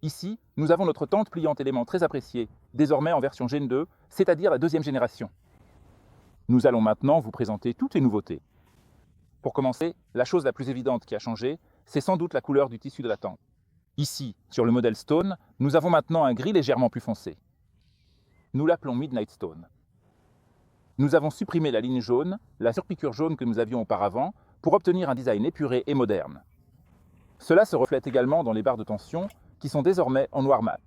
Ici, nous avons notre tente pliante élément très apprécié, désormais en version Gen 2, c'est-à-dire la deuxième génération. Nous allons maintenant vous présenter toutes les nouveautés. Pour commencer, la chose la plus évidente qui a changé, c'est sans doute la couleur du tissu de la tente. Ici, sur le modèle Stone, nous avons maintenant un gris légèrement plus foncé. Nous l'appelons Midnight Stone. Nous avons supprimé la ligne jaune, la surpiqûre jaune que nous avions auparavant, pour obtenir un design épuré et moderne. Cela se reflète également dans les barres de tension, qui sont désormais en noir mat.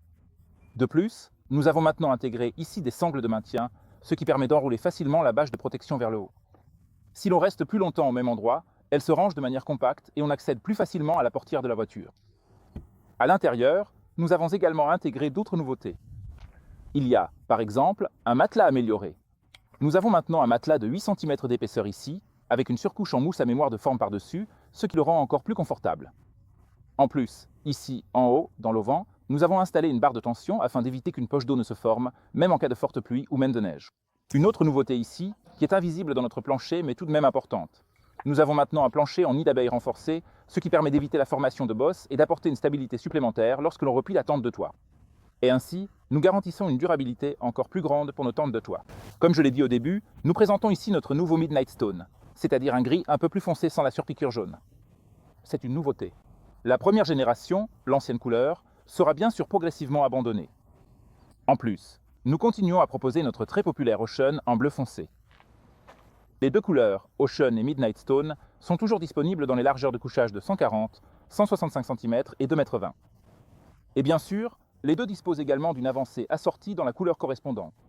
De plus, nous avons maintenant intégré ici des sangles de maintien, ce qui permet d'enrouler facilement la bâche de protection vers le haut. Si l'on reste plus longtemps au même endroit, elle se range de manière compacte et on accède plus facilement à la portière de la voiture. À l'intérieur, nous avons également intégré d'autres nouveautés. Il y a, par exemple, un matelas amélioré. Nous avons maintenant un matelas de 8 cm d'épaisseur ici, avec une surcouche en mousse à mémoire de forme par-dessus, ce qui le rend encore plus confortable. En plus, ici, en haut, dans l'auvent, nous avons installé une barre de tension afin d'éviter qu'une poche d'eau ne se forme, même en cas de forte pluie ou même de neige. Une autre nouveauté ici, qui est invisible dans notre plancher mais tout de même importante. Nous avons maintenant un plancher en nid d'abeille renforcé, ce qui permet d'éviter la formation de bosses et d'apporter une stabilité supplémentaire lorsque l'on replie la tente de toit. Et ainsi, nous garantissons une durabilité encore plus grande pour nos tentes de toit. Comme je l'ai dit au début, nous présentons ici notre nouveau Midnight Stone, c'est-à-dire un gris un peu plus foncé sans la surpiqûre jaune. C'est une nouveauté. La première génération, l'ancienne couleur, sera bien sûr progressivement abandonnée. En plus, nous continuons à proposer notre très populaire Ocean en bleu foncé. Les deux couleurs, Ocean et Midnight Stone, sont toujours disponibles dans les largeurs de couchage de 140, 165 cm et 2,20 m. Et bien sûr, les deux disposent également d'une avancée assortie dans la couleur correspondante.